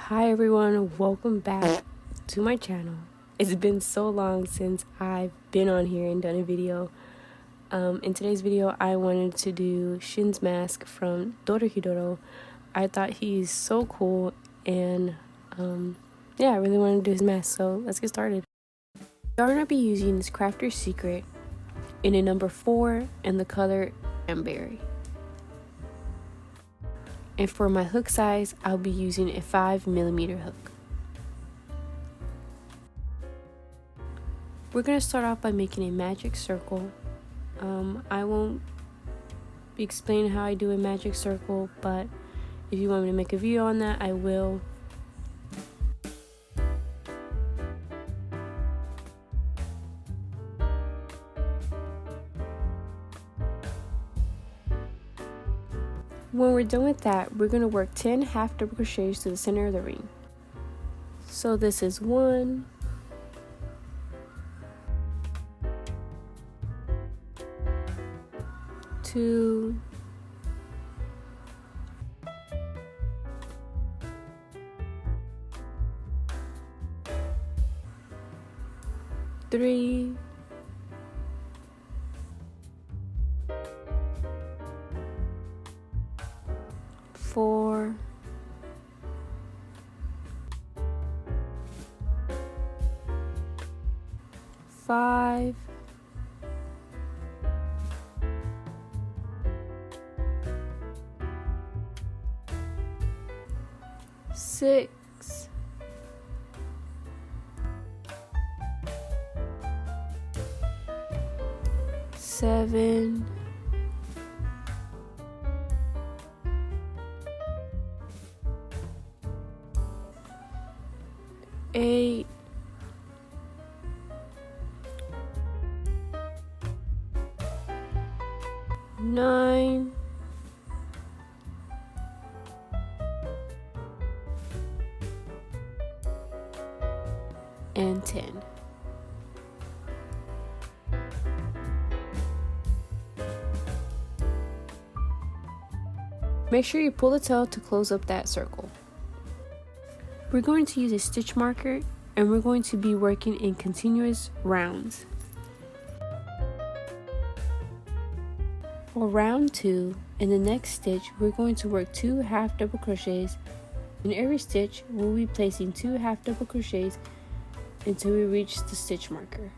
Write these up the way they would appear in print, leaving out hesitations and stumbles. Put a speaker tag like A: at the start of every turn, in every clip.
A: Hi everyone, welcome back to my channel. It's been so long since I've been on here and done a video. In today's video, I wanted to do Shin's mask from Dorohedoro. I thought he's so cool and yeah, I really wanted to do his mask, so let's get started. The yarn I'll be using is Crafter's Secret in a number 4 and the color Cranberry. And for my hook size, I'll be using a 5mm hook. We're going to start off by making a magic circle. I won't be explaining how I do a magic circle, but if you want me to make a video on that, I will. When we're done with that, we're going to work 10 half double crochets to the center of the ring. So this is 1, 2, 3, 4, 5, 6, 7, 8, 9, and 10. Make sure you pull the tail to close up that circle. We're going to use a stitch marker and we're going to be working in continuous rounds. For round 2, in the next stitch, we're going to work 2 half double crochets. In every stitch, we'll be placing 2 half double crochets until we reach the stitch marker.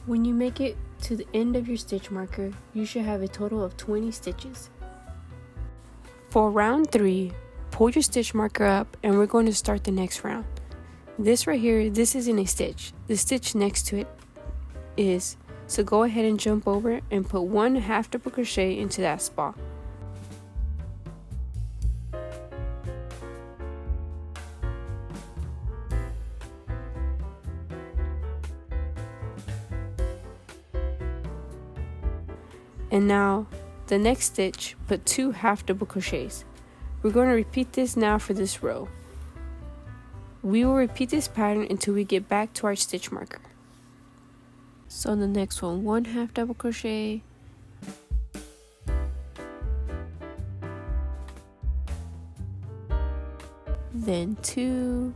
A: When you make it to the end of your stitch marker, you should have a total of 20 stitches. For round 3, pull your stitch marker up and we're going to start the next round. This right here, this isn't a stitch. The stitch next to it is, so go ahead and jump over and put 1 half double crochet into that spot. And now, the next stitch, put 2 half double crochets. We're going to repeat this now for this row. We will repeat this pattern until we get back to our stitch marker. So in the next one, 1 half double crochet, then 2,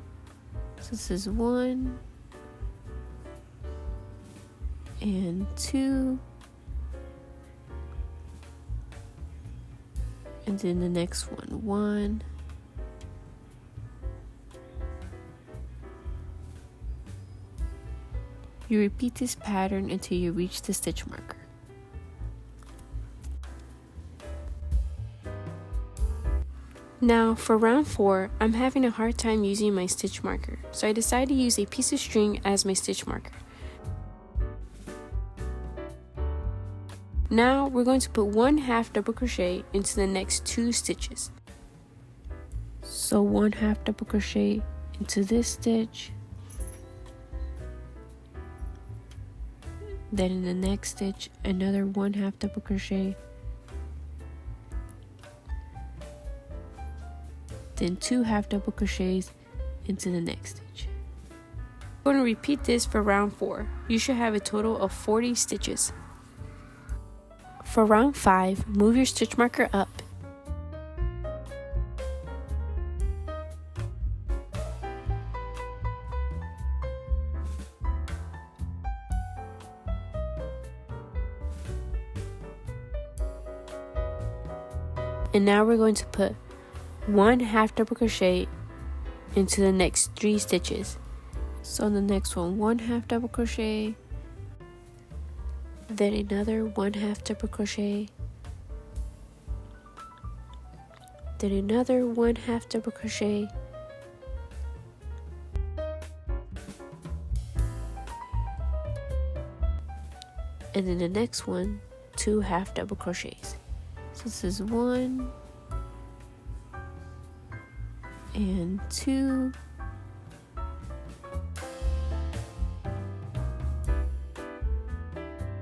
A: so this is 1, and 2, and then the next one, 1, you repeat this pattern until you reach the stitch marker. Now for round 4, I'm having a hard time using my stitch marker, so I decided to use a piece of string as my stitch marker. Now we're going to put 1 half double crochet into the next 2 stitches. So 1 half double crochet into this stitch, then in the next stitch another 1/2 double crochet, then 2 half double crochets into the next stitch. We're going to repeat this for round 4. You should have a total of 40 stitches. For round 5, move your stitch marker up and now we're going to put 1/2 double crochet into the next 3 stitches. So on the next one, 1/2 double crochet, then another 1/2 double crochet, then another 1/2 double crochet, and then the next one, 2 half double crochets. So this is 1 and 2.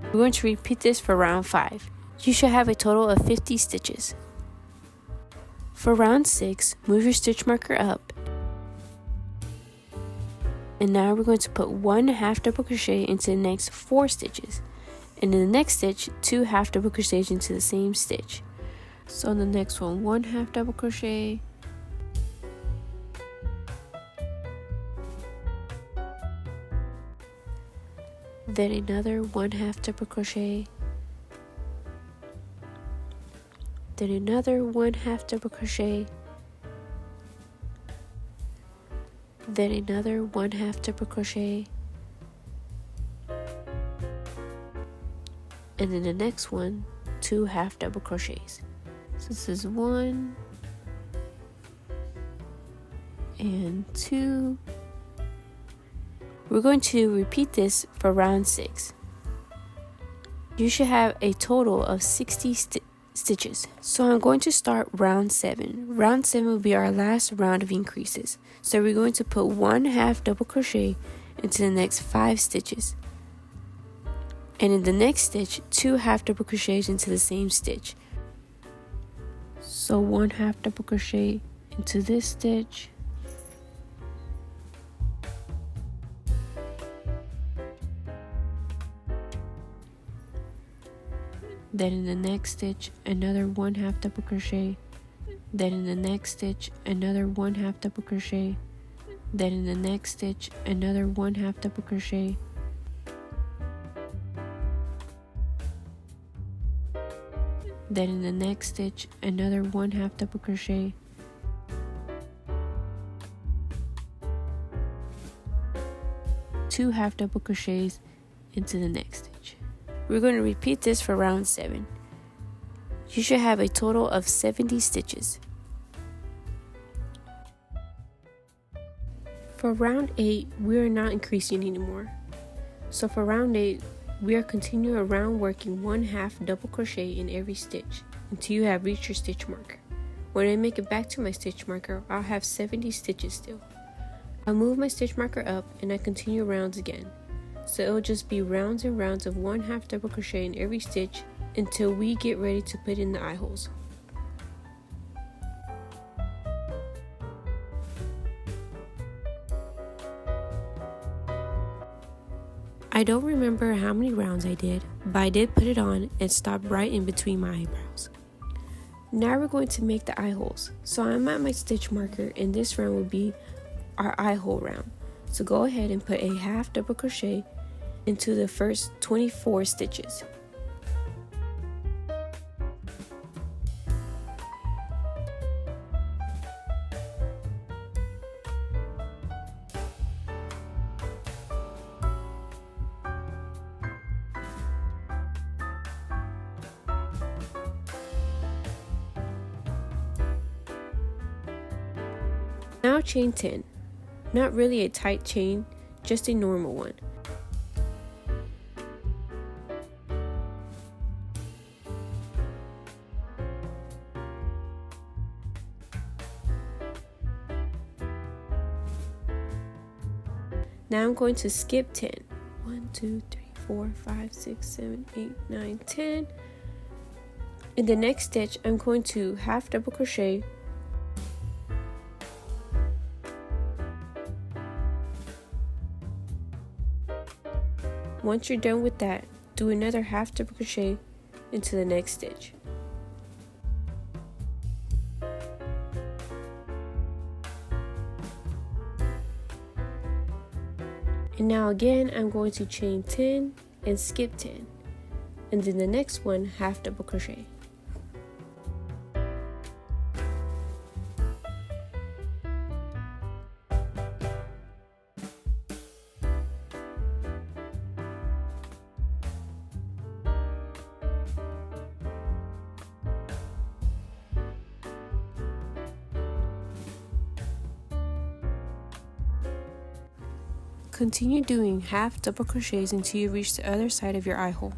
A: We're going to repeat this for round 5. You should have a total of 50 stitches. For round 6, move your stitch marker up. And now we're going to put 1/2 double crochet into the next 4 stitches. And in the next stitch, 2 half double crochets into the same stitch. So on the next one, 1/2 double crochet, then another 1/2 double crochet, then another 1/2 double crochet, then another 1/2 double crochet, and then the next one, 2 half double crochets. So this is 1 and 2. We're going to repeat this for round 6. You should have a total of 60 stitches. So I'm going to start round 7. Round 7 will be our last round of increases. So we're going to put 1/2 double crochet into the next 5 stitches. And in the next stitch, 2 half double crochets into the same stitch. So 1/2 double crochet into this stitch, then in the next stitch another 1/2 double crochet, then in the next stitch another 1/2 double crochet, then in the next stitch another 1/2 double crochet, then in the next stitch another 1/2 double crochet, two half double crochets into the next stitch. We're going to repeat this for round 7. You should have a total of 70 stitches. For round 8, we are not increasing anymore. So for round 8, we are continuing around working 1/2 double crochet in every stitch until you have reached your stitch marker. When I make it back to my stitch marker, I'll have 70 stitches still. I'll move my stitch marker up and I continue rounds again. So it'll just be rounds and rounds of 1/2 double crochet in every stitch until we get ready to put in the eye holes. I don't remember how many rounds I did, but I did put it on and stop right in between my eyebrows. Now we're going to make the eye holes. So I'm at my stitch marker and this round will be our eye hole round. So go ahead and put a 1/2 double crochet into the first 24 stitches. Now chain 10. Not really a tight chain, just a normal one. Now I'm going to skip 10. 1, 2, 3, 4, 5, 6, 7, 8, 9, 10. In the next stitch, I'm going to half double crochet, once you're done with that, do another half double crochet into the next stitch. And now again, I'm going to chain 10 and skip 10, and then the next one half double crochet. Continue doing half double crochets until you reach the other side of your eye hole.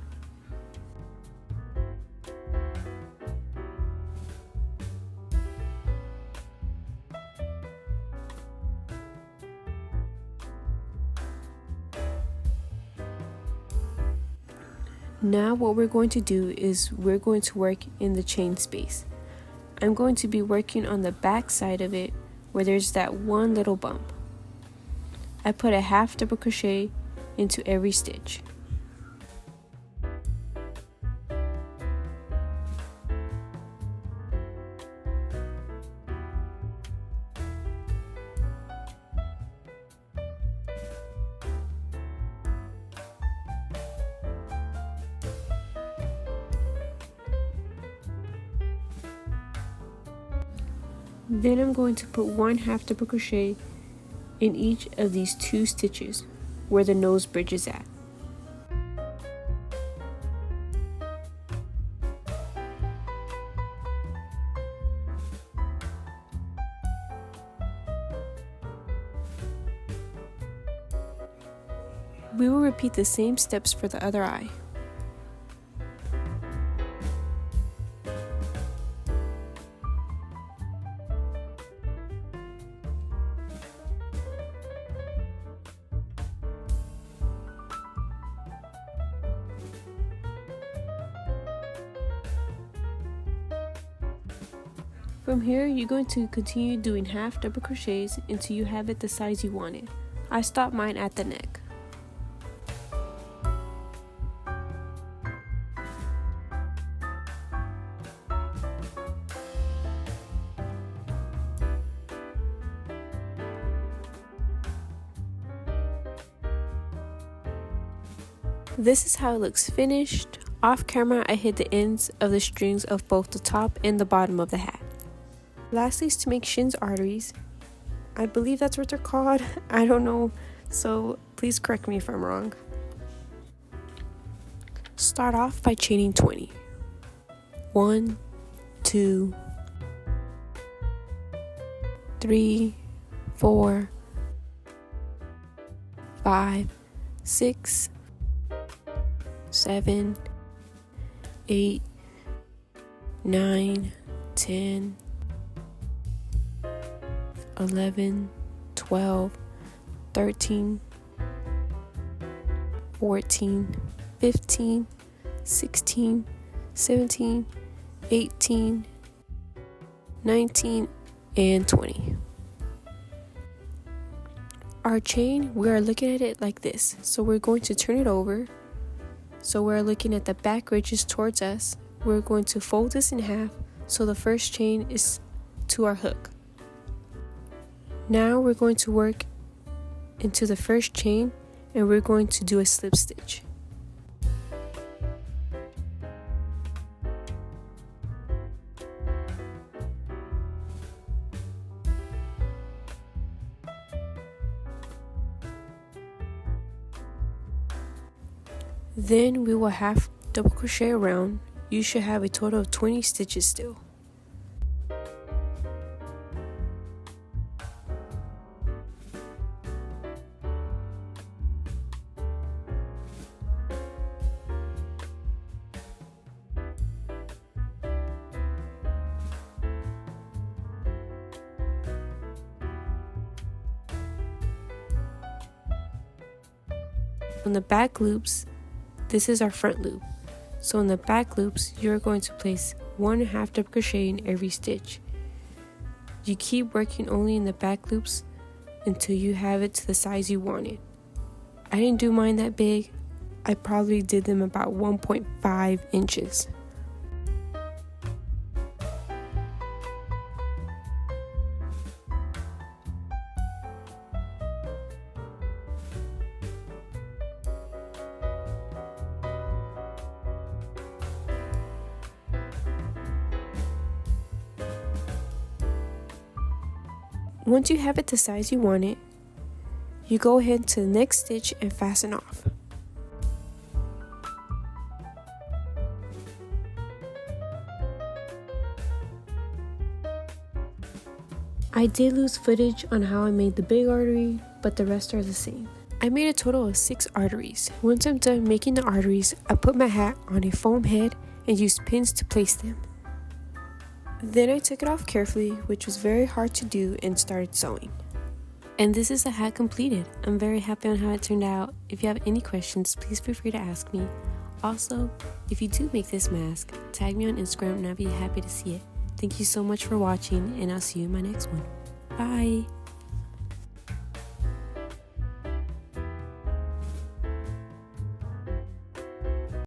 A: Now what we're going to do is we're going to work in the chain space. I'm going to be working on the back side of it where there's that one little bump. I put a half double crochet into every stitch. Then I'm going to put one half double crochet in each of these 2 stitches where the nose bridge is at. We will repeat the same steps for the other eye. From here, you're going to continue doing half double crochets until you have it the size you want it. I stopped mine at the neck. This is how it looks finished. Off camera, I hid the ends of the strings of both the top and the bottom of the hat. Lastly is to make Shin's arteries. I believe that's what they're called. I don't know, so please correct me if I'm wrong. Start off by chaining 20. 1, 2, 3, 4, 5, 6, 7, 8, 9, 10, 11, 12, 13, 14, 15, 16, 17, 18, 19, and 20. Our chain, we are looking at it like this. So we're going to turn it over. So we're looking at the back ridges towards us. We're going to fold this in half so the first chain is to our hook. Now we're going to work into the first chain and we're going to do a slip stitch. Then we will half double crochet around. You should have a total of 20 stitches still. On the back loops, this is our front loop. So in the back loops, you're going to place 1/2 double crochet in every stitch. You keep working only in the back loops until you have it to the size you want it. I didn't do mine that big. I probably did them about 1.5 inches. Once you have it the size you want it, you go ahead to the next stitch and fasten off. I did lose footage on how I made the big artery, but the rest are the same. I made a total of 6 arteries. Once I'm done making the arteries, I put my hat on a foam head and used pins to place them. Then I took it off carefully, which was very hard to do, and started sewing. And this is the hat completed. I'm very happy on how it turned out. If you have any questions, please feel free to ask me. Also, if you do make this mask, tag me on Instagram and I'll be happy to see it. Thank you so much for watching, and I'll see you in my next one. Bye!